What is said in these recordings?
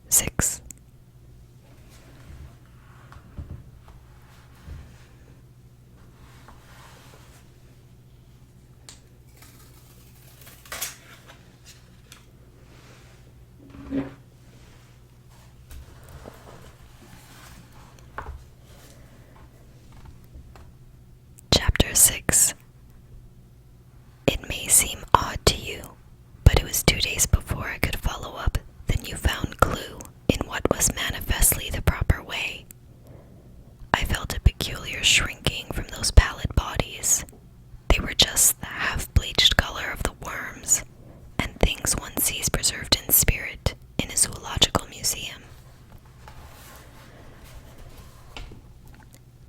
6. Chapter 6. It may seem odd to you, but it was 2 days before I could follow up the newfound clue in what was manifestly the proper way. I felt a peculiar shrinking from those pallid bodies. They were just the half-bleached color of the worms and things one sees preserved in spirit in a zoological museum.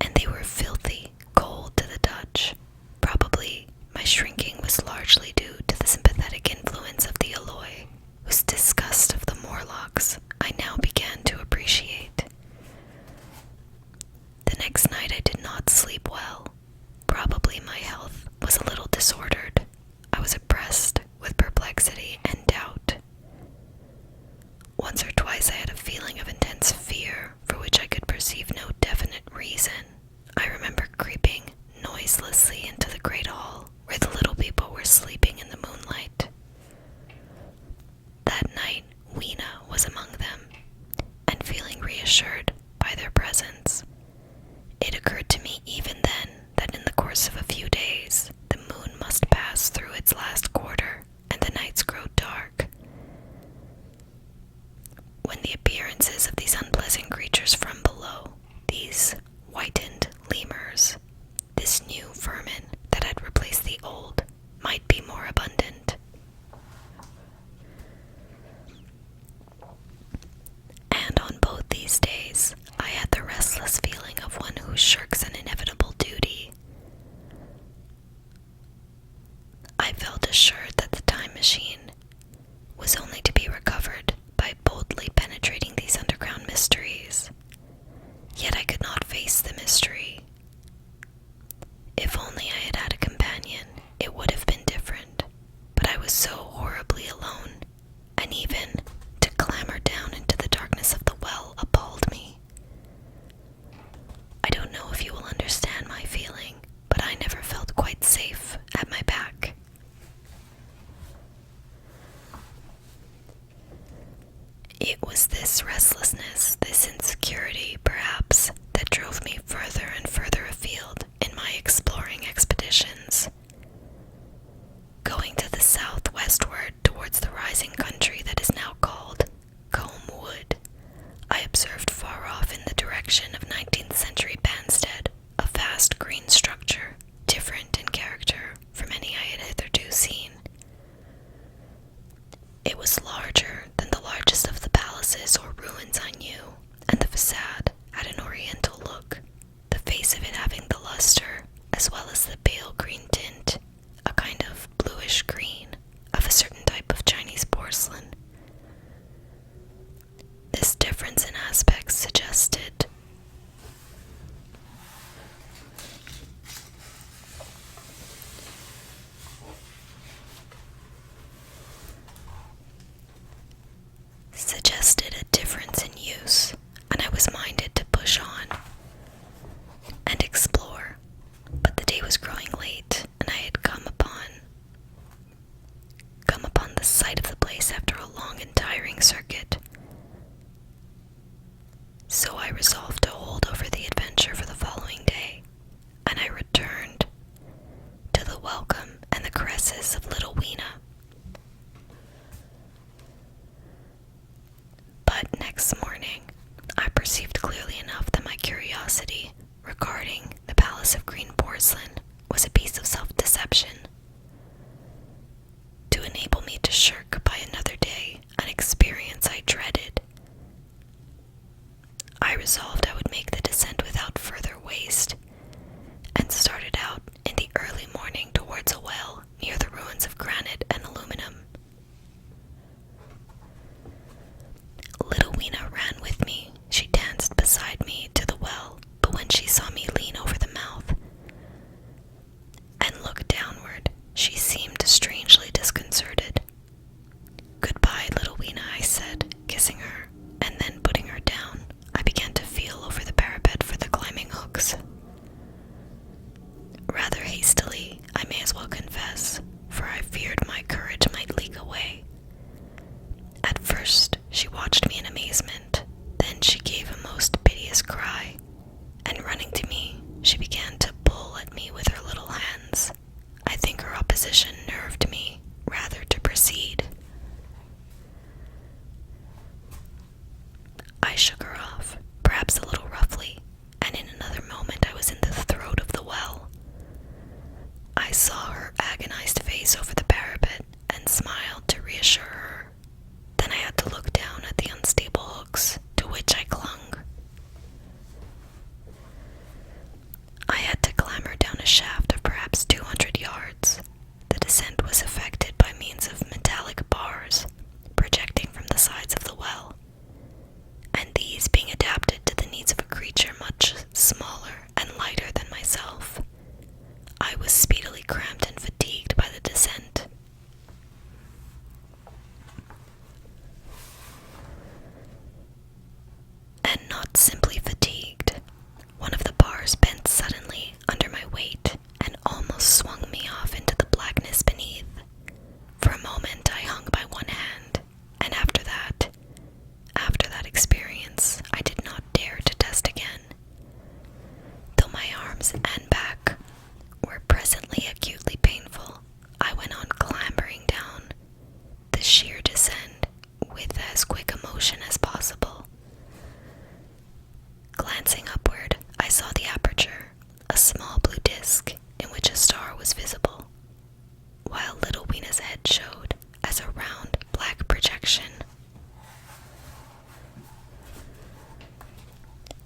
And they were filthy cold to the touch. Probably my shrinking was largely due to the sympathetic influence of the Eloi, whose disgust of the Morlocks I now began to appreciate. The next night I did not sleep well. Probably my health was a little disordered. I was oppressed with perplexity and doubt. Once or twice I had a feeling of intense fear for which I could perceive no definite reason. I remember creeping noiselessly into the great hall where the little people were sleeping in the moonlight. That night, Weena was among them, and feeling reassured by their presence, it occurred to me even then that in the course of a few days, the moon must pass through its last quarter and the nights grow dark. When the appearances of these unpleasant creatures from below, these whitened lemurs, this new vermin that had replaced the old, might be more abundant. And on both these days, I had the restless feeling of one who shirks an inevitable duty. I felt assured that the time machine was only to be recovered by boldly penetrating these underground mysteries. Yet I could not face the mystery. If only I had had a companion, it would have been different. But I was so horribly alone, and even to clamber down into the darkness of the well appalled me. I don't know if you will understand my feeling, but I never felt quite safe at my back. It was this restlessness, this insecurity, perhaps, that drove me further and further afield in my exploring expeditions. Going to the southwestward towards the rising country that is now called Combe Wood, I observed far off in the direction of 19th century Banstead a vast green structure, different in character from any I had hitherto seen. It was larger than the largest of the palaces or ruins I knew, and the facade had an oriental look, the face of it having the luster, as well as the pale green tint, a kind of bluish green, of a certain type of Chinese porcelain. This difference in aspect suggested a difference in use, and I was minded to push on and explore. But the day was growing late, and I had come upon the site of the place after a long and tiring circuit. So I resolved to hold over the adventure for the following day, and I returned to the welcome and the caresses of little Weena. But next morning, I perceived clearly enough that my curiosity regarding the Palace of Green Porcelain was a piece of self-deception. To enable me to shirk by another day an experience I dreaded, I resolved I would make the descent without further waste, and started out in the early morning towards a well near the ruins of granite and aluminum. Little Weena ran with me. She danced beside me to the well, but when she saw me lean over the mouth and look downward, she seemed strangely disconcerted. "Goodbye, little Weena," I said, kissing her, and amazement. Then she gave a most piteous cry, and running to me, she began to pull at me with her little hands. I think her opposition nerved me rather to proceed. I shook her off, perhaps a little roughly, and in another moment I was in the throat of the well. I saw her agonized face over the parapet and smiled to reassure her. Then I had to look down at the unstable hooks to which I clung. I had to clamber down a shaft of perhaps 200 yards. The descent was effected by means of metallic bars projecting from the sides of the well, and these being adapted to the needs of a creature much smaller and lighter than myself, I was speedily cramped and fatigued by the descent. And not simply fatigued. One of the bars bent suddenly under my weight and almost swung me off into the blackness beneath. For a moment I hung by one hand, and after that experience, I did not dare to test again. Though my arms and back were presently acutely painful, I went on clambering down the sheer descent with as quick a motion as possible. Glancing upward, I saw the aperture, a small blue disc in which a star was visible, while little Weena's head showed as a round black projection.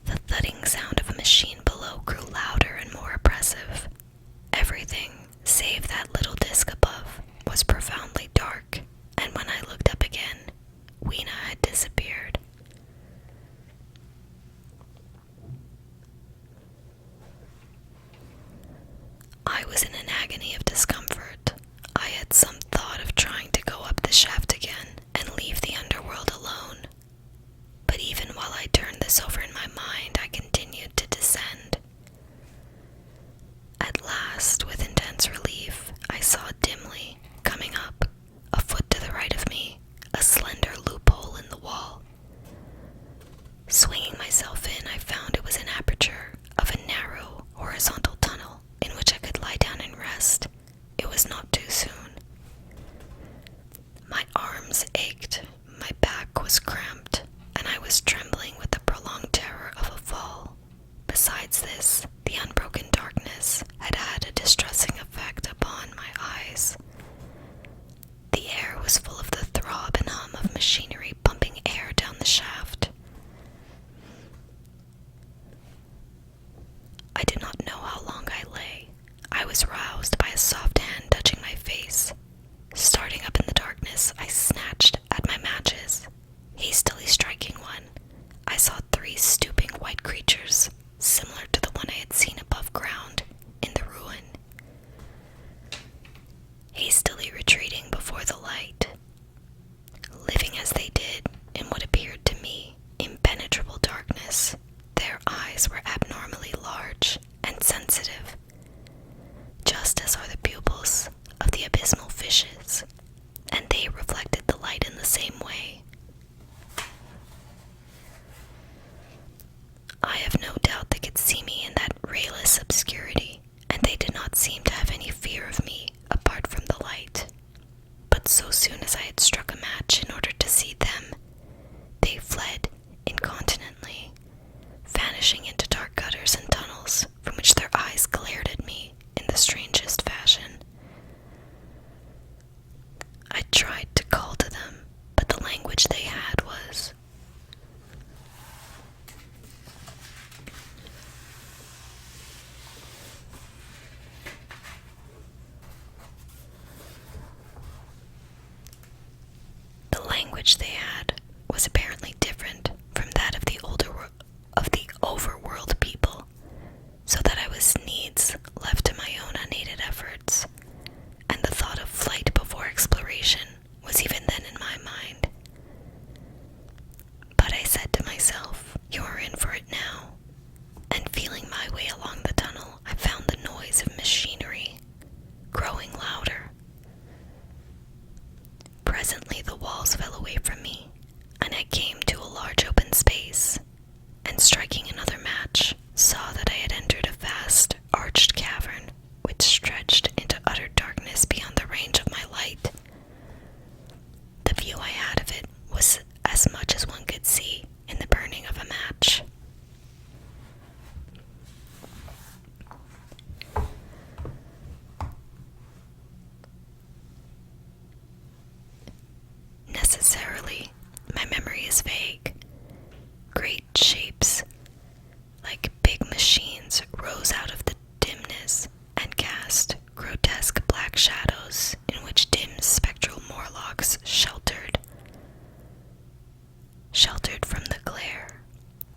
The thudding sound of a machine below grew louder and more oppressive. Everything, save that little disc above, was profoundly dark, and when I looked up again, Weena had disappeared. I was in an agony of discomfort. I had some thought of trying to go up the shaft again and leave the underworld alone. But even while I turned this over in my mind, I continued to descend. At last, with intense relief, I saw dimly, coming up, a foot to the right of me, a slender loophole in the wall. Swinging myself in, I found it was an aperture of a narrow, horizontal tunnel in which I could lie down and rest. It was not too soon. My arms ached, my back was cramped, and I was trembling with the prolonged terror of a fall. Besides this, the unbroken darkness had had a distressing effect upon my eyes. The air was full of the throb and hum of machinery pumping air down the shaft. I do not know how long I lay. I was roused by a soft hand touching my face. Starting up in the darkness, I snatched at my matches. Hastily striking one, I saw 3 stooping white creatures, similar to the one I had seen above ground in the ruin. Hastily retreating before the light, living as they did in what appeared to me impenetrable darkness, their eyes were abnormally large and sensitive, just as are the pupils of the abysmal fishes, and they reflected the light in the same way. I have no doubt they could see me in that rayless obscurity, and they did not seem to have any fear of me apart from the light. But so soon as I had struck a match in order to see them, they fled incontinently, vanishing into dark gutters and tunnels from which their eyes glared at me in the strangest fashion. I tried to call to them, but the language they had was apparently different from that of the overworld shuddered from the glare.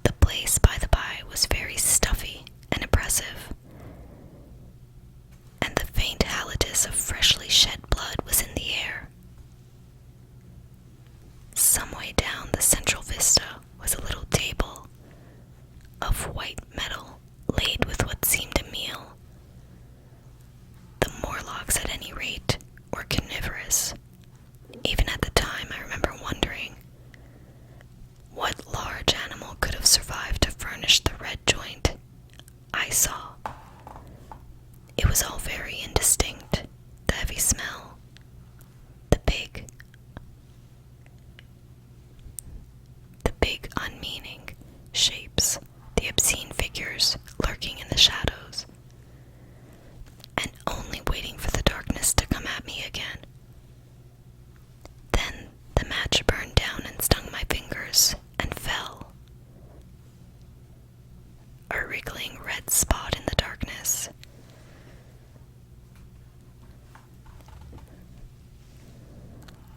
The place, by the by, was very stuffy and oppressive, and the faint halitus of freshly shed blood was in the air. Some way down the central vista was a little table of white metal laid with what seemed a meal. The Morlocks, at any rate, were carnivorous. Even at the time, I remember wondering what large animal could have survived to furnish the red joint I saw. It was all very indistinct, the heavy smell, the big unmeaning shapes, the obscene figures lurking in the shadows, and only waiting for the darkness to come at me again. Then the match burned down and stung my fingers and fell, a wriggling red spot in the darkness.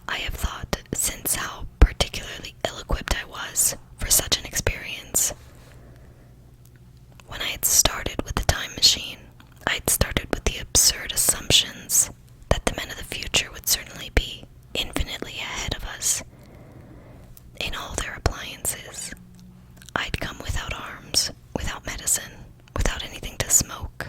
I have thought since how particularly ill-equipped I was for such an experience. When I had started with the time machine, I had started with the absurd assumptions that the men of the future would certainly be infinitely ahead of us in all their appliances. I'd come without arms, without medicine, without anything to smoke,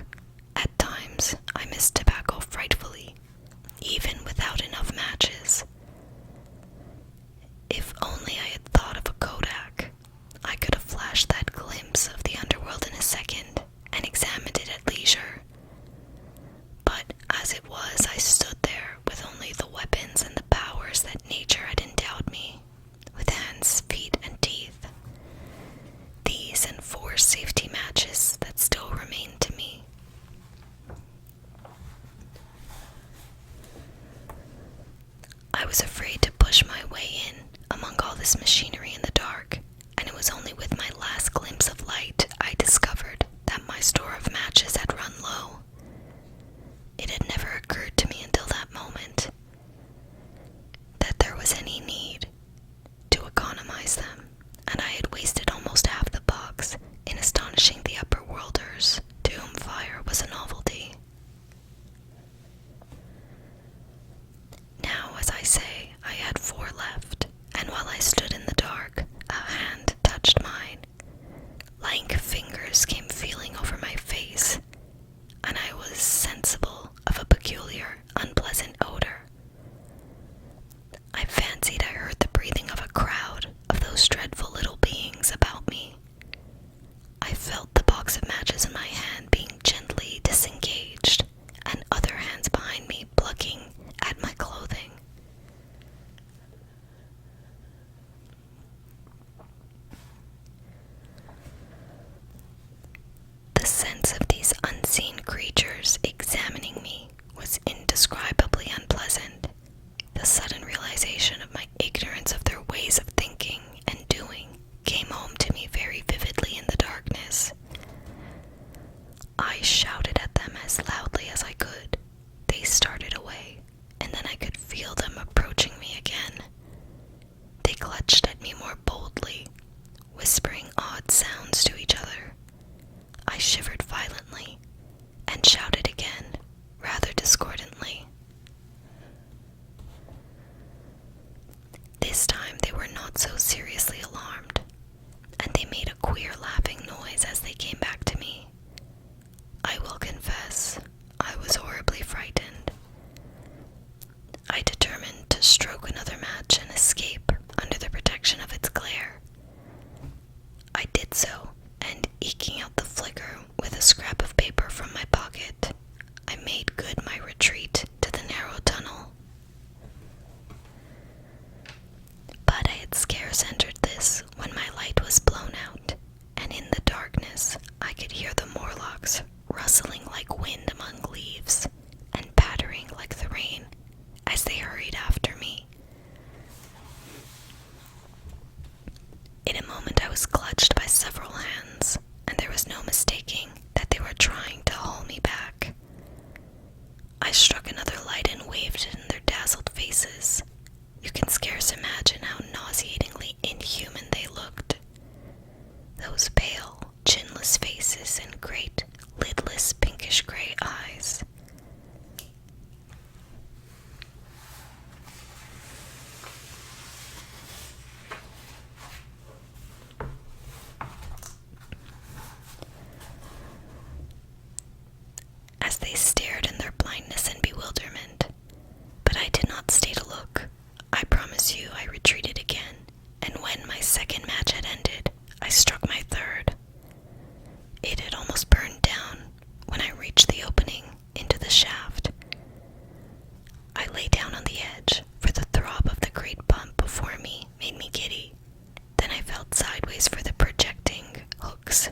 brace for the projecting hooks,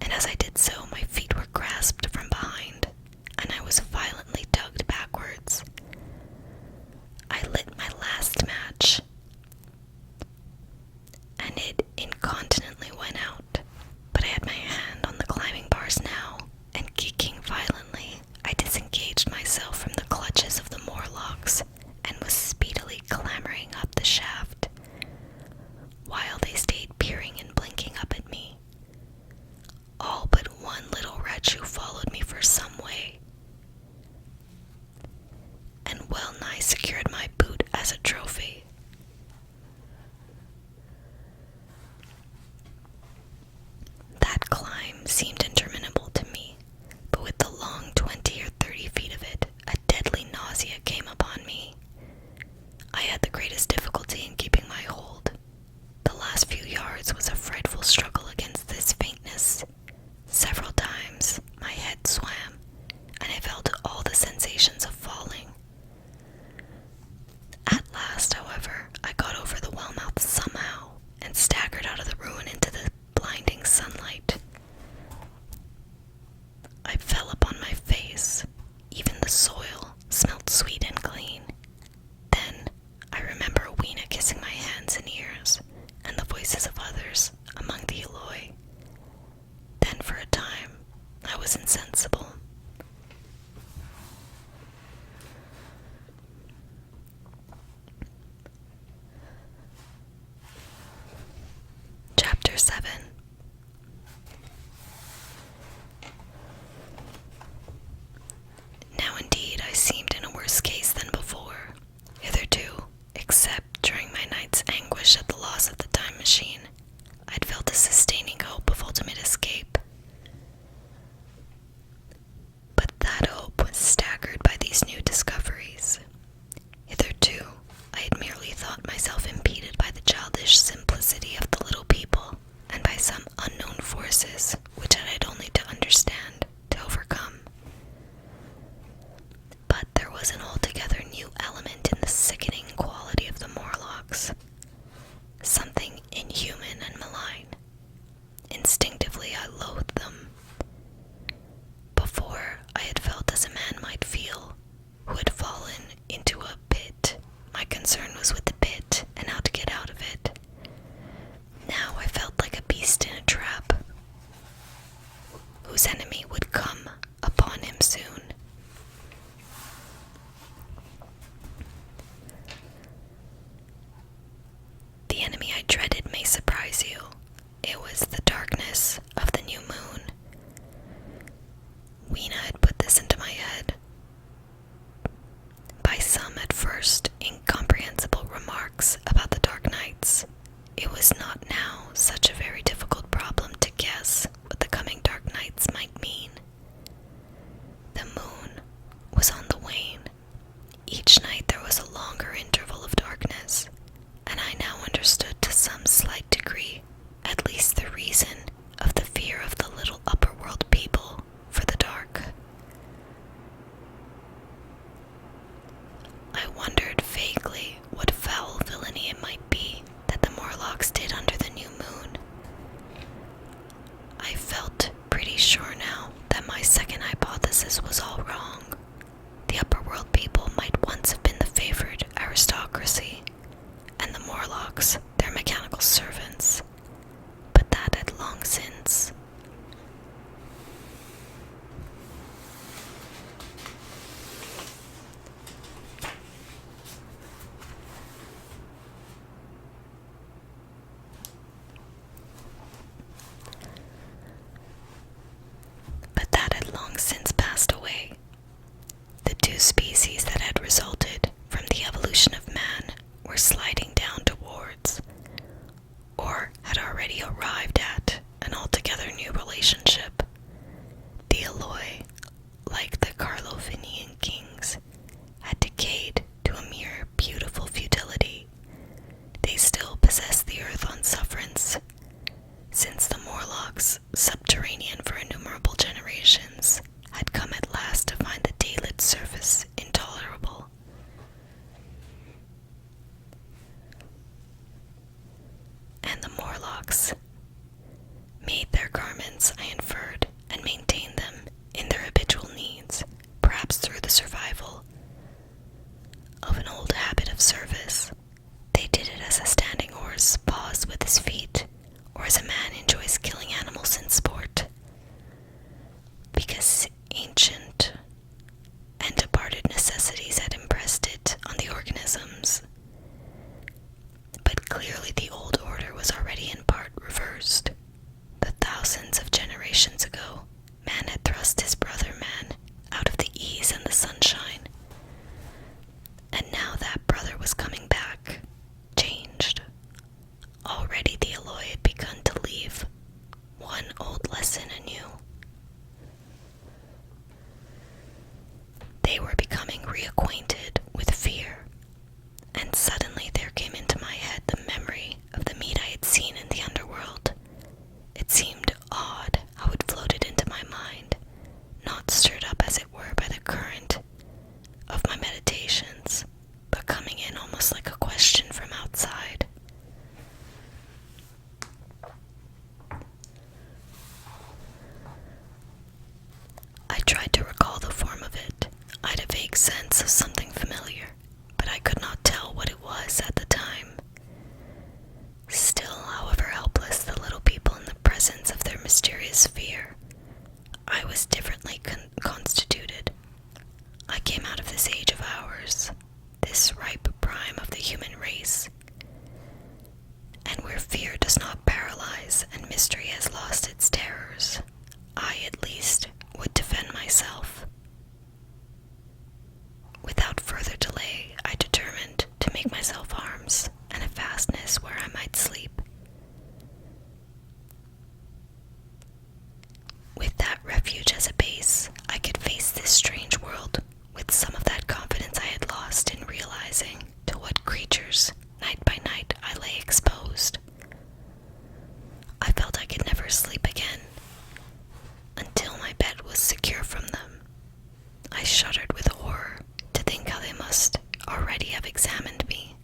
and as I did so, my feet were grasped from behind, and I was violently tugged backwards. I lit my last match, and it incontinently went out, but I had my hand on the climbing bars now, and kicking violently, I disengaged myself from the clutches of the Morlocks and was speedily clambering up the shaft, while they stayed peering and blinking up at me. All but one little wretch who followed me for some way, and well nigh secured my boot as a trophy. That climb seemed interminable to me, but with the long 20 or 30 feet of it, a deadly nausea came upon me. I had the greatest difficulty in keeping my hold. The last few yards was a frightful struggle against this faintness. Several times my head swam, and I felt all the sensations of falling. At last, however, I got over the well mouth somehow, and staggered out of the ruin into the blinding sunlight. I fell upon my face. Even the soil smelled sweet and clean. Then I remember Weena kissing my hands and ears, and the voices of others among the Eloi. Then for a time I was insensible. Chapter 7. Now indeed I seemed in a worse case than before. Hitherto, except during my night's anguish at the loss of the time machine, I'd felt a sustaining hope of ultimate escape. But that hope was staggered by these new discoveries. Hitherto, I had merely thought myself impeded by the childish simplicity of the little people, and by some unknown forces which I had only to understand, to overcome. But there was an altogether new element in the sickening quality of the Morlocks, something inhuman and malign. Instinctively I loathed them. Before, I had felt as a man might feel who had fallen into a pit. My concern was with the pit and how to get out of it. Now I felt like a beast in a trap, whose enemy would come upon him soon. The enemy I dreaded may surprise you. It was the darkness of the new moon. Weena had put this into my head by some at first incomprehensible remarks about the dark nights. It was not now such a very difficult problem to guess what the coming dark nights might mean. The moon was on the wane. Each night there was a longer interval of darkness, and I now understood to some slight degree at least the reason of the fear of the little upper world people for the dark. I wondered vaguely what foul villainy it might be that the Morlocks did under the new moon. I felt pretty sure now that my second hypothesis was all wrong. The upper world people might once have been the favored aristocracy, and the Morlocks their mechanical servants, but that had long since. Passed away. The two species that had resulted from the evolution of man were sliding down towards, or had already arrived at, an altogether new relationship. The Eloi, like the Carlovinian kings, had decayed to a mere beautiful futility. They still possessed the earth on sufferance, since the Morlocks, subterranean for innumerable generations, had come at last to find the daylit surface intolerable. And the Morlocks sense of something familiar, but I could not tell what it was at the time. Still, however helpless the little people in the presence of their mysterious fear, I was differently constituted. I came out of this age of ours, this ripe prime of the human race, and where fear does not paralyze and mystery has lost its terrors, I at least would defend myself. Without further delay, I determined to make myself arms and a fastness where I might sleep. With that refuge as a base, I could face this strange world with some of that confidence I had lost in realizing to what creatures, night by night, I lay exposed. I felt I could never sleep again until my bed was secure from them. I shuddered with horror to think how they must already have examined me.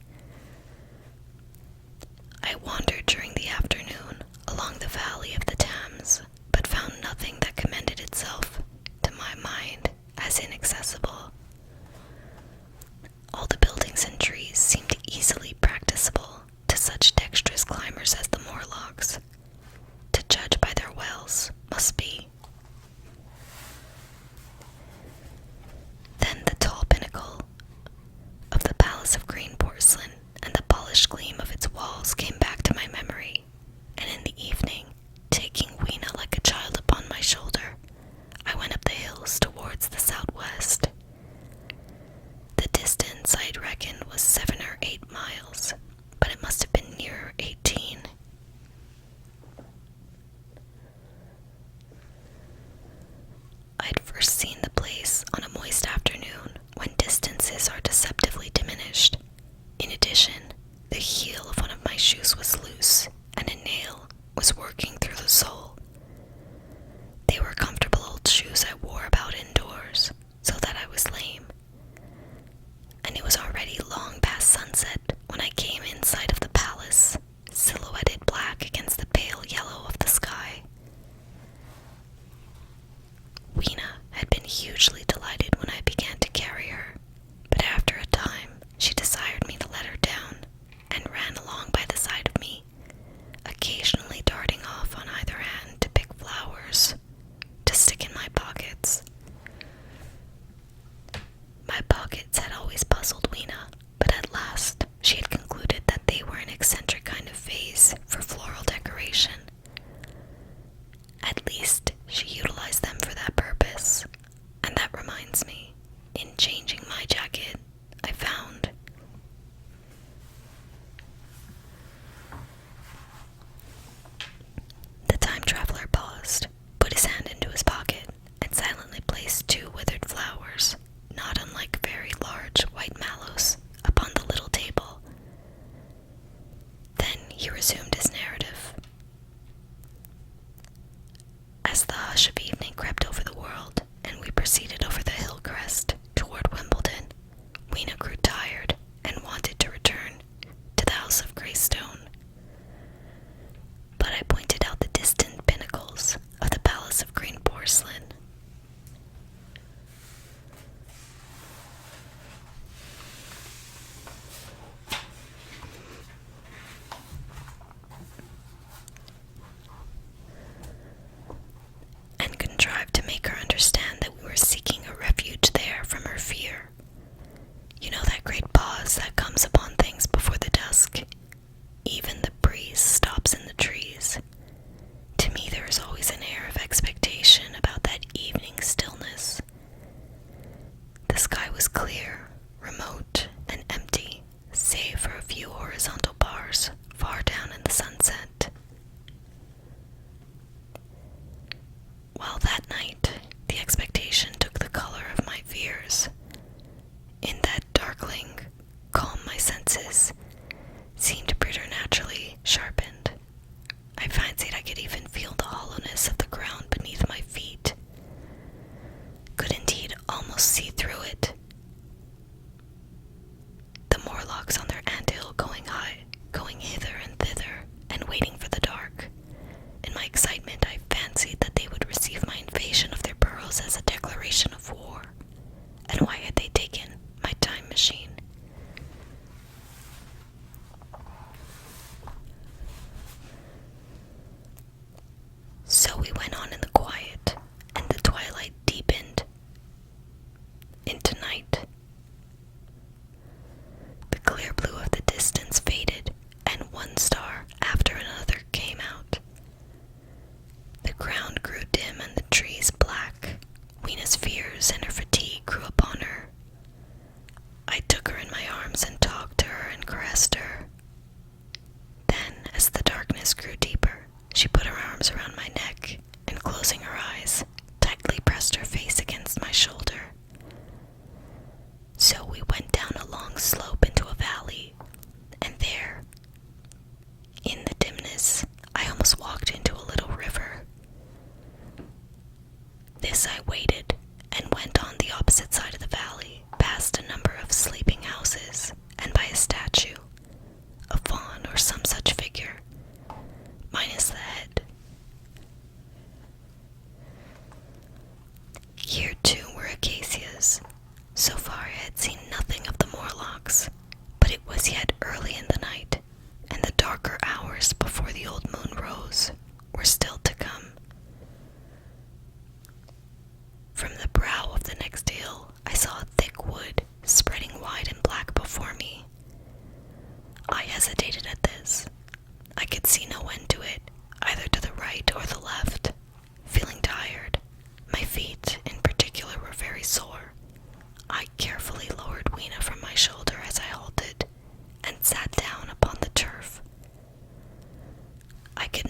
I wandered during the afternoon along the valley of the Thames, but found nothing that commended itself to my mind as inaccessible. All the buildings and trees seemed easily practicable to such dexterous climbers as the Morlocks. To judge by their wells, must be. Then the tall pinnacle of the Palace of Green Porcelain and the polished gleam of its walls came back to my memory, and in the evening, taking Weena like a child upon my shoulder, I went up the hills towards the southwest. The distance, I'd reckon, was 7 or 8 miles, but it must have been nearer 18. I'd first seen the place on a moist afternoon when distances are deceptively diminished. In addition, the heel of one of my shoes was loose, and a nail was working through the sole. They were comfortable old shoes I wore about indoors, so that I was lame. And it was already long past sunset when I came in sight of the palace, silhouetted black against the pale yellow of the sky. Weena had been hugely delighted when I began to carry her, but after a time she desired me to let her down, and ran along by the side of me, occasionally darting off on either hand to pick flowers to stick in my pockets. My pockets had always puzzled Weena, but at last she had concluded that they were an eccentric kind of vase for floral decoration. At least she utilized them for that purpose, and that reminds me, in changing my jacket, I found the time traveler paused, put his hand into his pocket, and silently placed 2 withered flowers, not unlike very large white mallows, upon the little table. Then he resumed his narrative. As the hush of evening crept over the world, and we proceeded over the hill crest toward Wimbledon, Weena grew tired and wanted to return to the House of Greystone. But I pointed out the distant pinnacles of the Palace of Green Porcelain. And contrived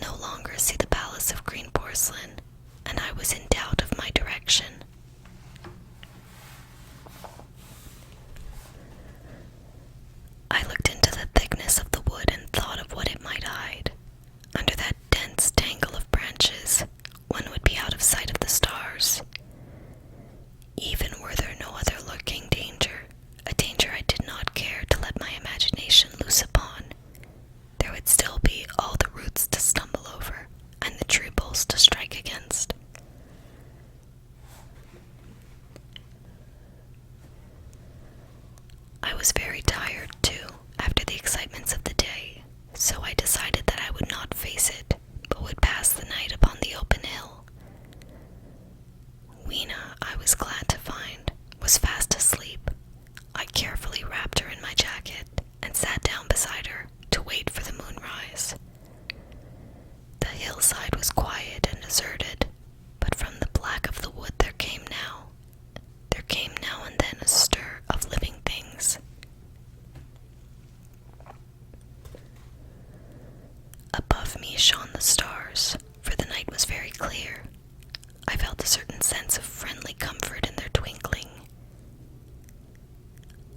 no longer see the palace of green porcelain, and I was in doubt of my direction. I looked into the thickness of the wood and thought of what it might hide. Under that dense tangle of branches, one would be out of sight of the stars. Even were there no other lurking danger, a danger I did not care to let my imagination loose upon, there would still be all the roots to stumble over and the tree poles to strike against. I was very tired, too, after the excitements of the day, so I decided that I would not face it, but would pass the night upon the open hill. Weena, I was glad to find, was fast asleep. I carefully wrapped her in my jacket and sat down beside her to wait for the moonrise. The hillside was quiet and deserted, but from the black of the wood there came now and then a stir of living things. Above me shone the stars, for the night was very clear. I felt a certain sense of friendly comfort in their twinkling.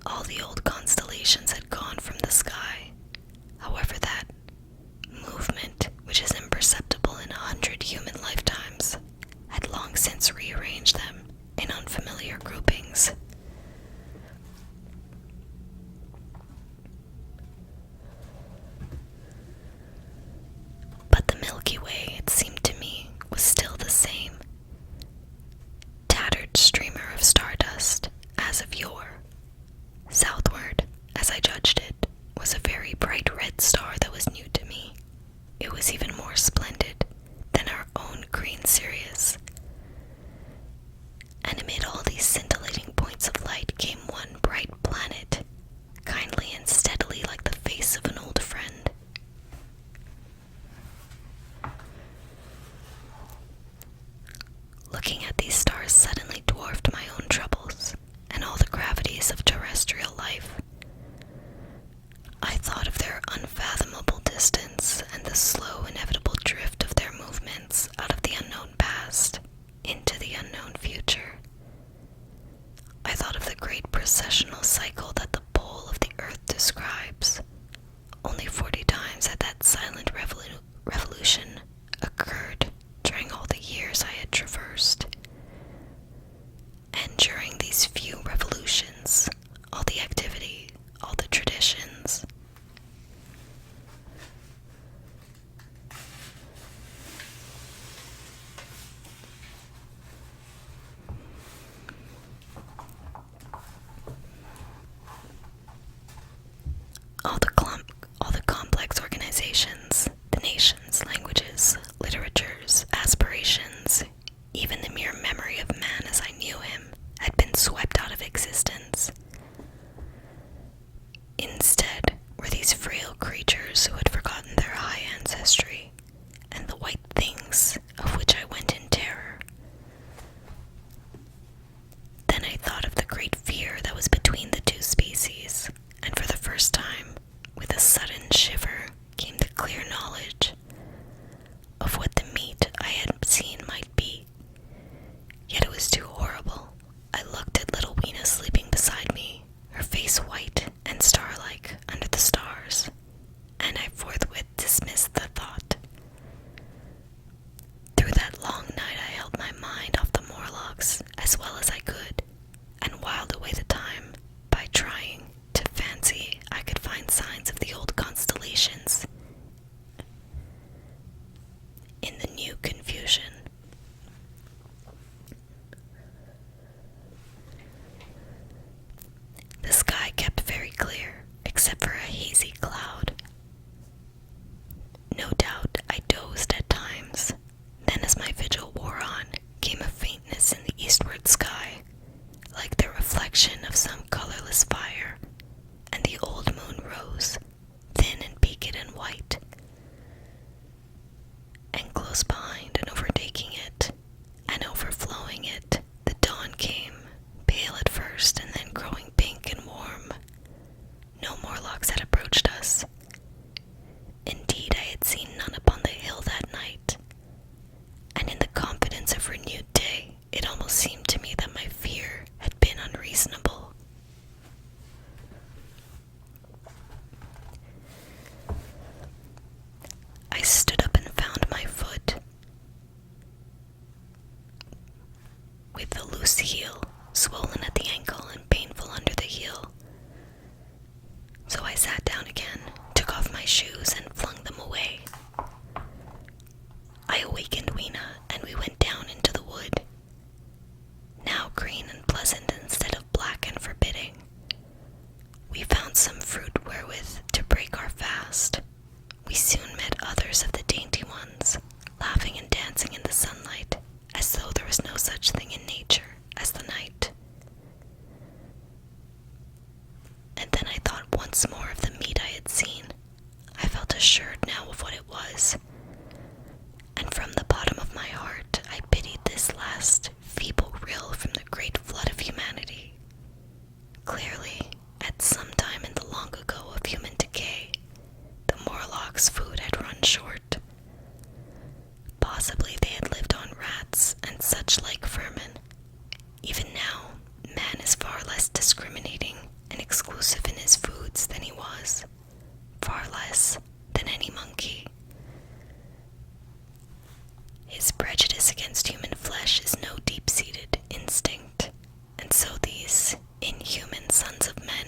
All the old constellations had gone from the sky. However, that movement, which is imperceptible in 100 human lifetimes, had long since rearranged them in unfamiliar groupings. But the Milky Way, it seemed to me, was still the same. Tattered streamer of stardust, as of yore. Southward, as I judged it, was a very bright red star that was new to me. It was even more splendid than our own green Sirius. And amid all these scintillating points of light came one bright planet, kindly and steadily like the face of an old friend. Looking at these stars suddenly dwarfed my own troubles and all the gravities of terrestrial life. I thought of their unfathomable distance and the slow, inevitable drift of their movements out of the unknown past into the unknown future. I thought of the great processional cycle that the pole of the earth describes. Only 40 times had that silent revolution occurred during all the years I had traversed. And during these few revolutions, all the activity, all the traditions, all the complex organizations, the nations, languages, literatures, aspirations, even the mere memory of man as I knew him, had been swept out of existence. Instead were these frail creatures who had forgotten their high ancestry, and the white things of which I went in terror. Then I thought of the great fear that was between the two species, and for the first time, with a sudden shiver, came the clear knowledge of what the meat I had seen might be. Yet it was too horrible. I looked at little Weena sleeping beside me, her face white and star-like under the stars, and I forthwith dismissed the thought. Through that long night I held my mind off the Morlocks as well as I could, and whiled away the time by trying to fancy I could find signs of the old constellations in the new confusion. The sky kept very clear, except for a hazy cloud. No doubt I dozed at times. Then as my vigil wore on, came a faintness in the eastward sky, like the reflection of some colorless fire, and the old moon rose, thin and peaked and white. And close behind and overtaking it, and overflowing it, the dawn came, pale at first and then growing pink and warm. No Morlocks had approached us. Indeed, I had seen none upon the hill that wakened Weena, and we went down into the wood, now green and pleasant instead of black and forbidding. We found some fruit wherewith to break our fast. We soon met others of the dainty ones, laughing and dancing in the sunlight, as though there was no such thing in nature as the night. And then I thought once more of the meat I had seen. I felt assured now of what it was, and from the bottom of my heart I pitied this last feeble rill from the great flood of humanity. Clearly, at some time in the long ago of human decay, the Morlocks' food had run short. Possibly they had lived on rats and such like vermin. Even now, man is far less discriminating and exclusive in his foods than he was, far less than any monkey. His prejudice against human flesh is no deep-seated instinct, and so these inhuman sons of men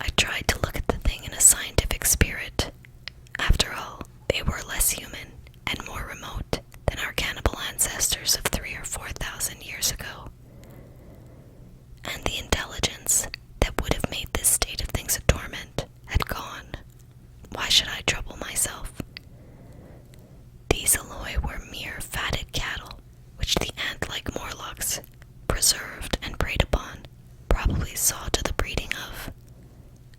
I tried to look at the thing in a scientific spirit. After all, they were less human and more remote than our cannibal ancestors of 3,000 or 4,000 years ago. And the intelligence that would have made this state of things a torment had gone. Why should I trouble myself? These Eloi were mere fatted cattle, which the ant-like Morlocks, preserved and preyed upon, probably saw to the breeding of.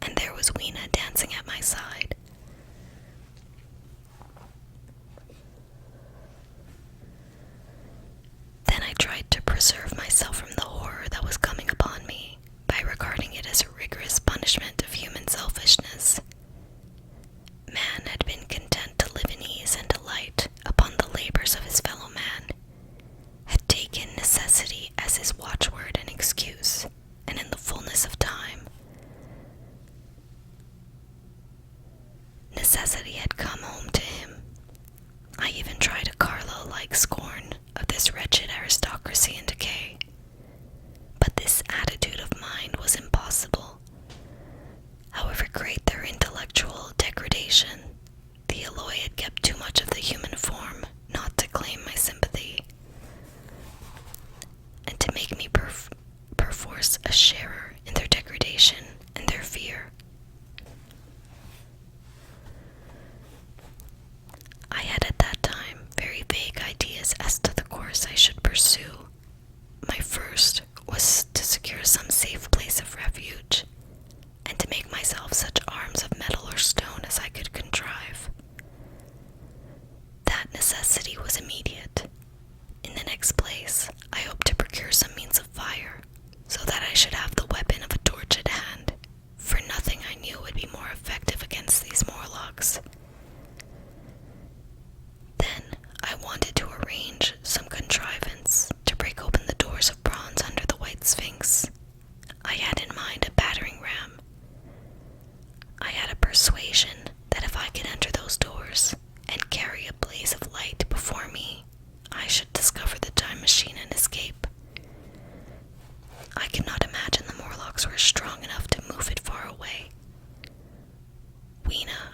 And there was Weena dancing at my side. Then I tried to preserve myself from the horror that was coming upon me by regarding it as a rigorous punishment of human selfishness. Man had been content to live in ease and delight upon the labors of his fellow man, had taken necessity as his watchword and excuse, and in the fullness of time, necessity had come home to him. I even tried a Carlo-like scorn of this wretched aristocracy in decay, but this attitude of mind was impossible. However great their intellectual degradation, the Eloi had kept too much of the human form not to claim my sympathy, and to make me perforce a sharer in their degradation and their fear. I had at that time very vague ideas as to the course I should pursue. My first was to secure some safe place of refuge, and to make myself such arms of metal or stone as I could contrive. That necessity was immediate. In the next place, I hoped to procure some means of fire, so that I should have the weapon of a torch at hand, for nothing I knew would be more effective against these Morlocks. Then I wanted to arrange some contrivance to break open the doors of bronze under the White Sphinx. I had in mind a battering ram. I had a persuasion that if I could enter those doors and carry a blaze of light before me, I should discover the time machine and escape. I could not imagine the Morlocks were strong enough to move it far away. Weena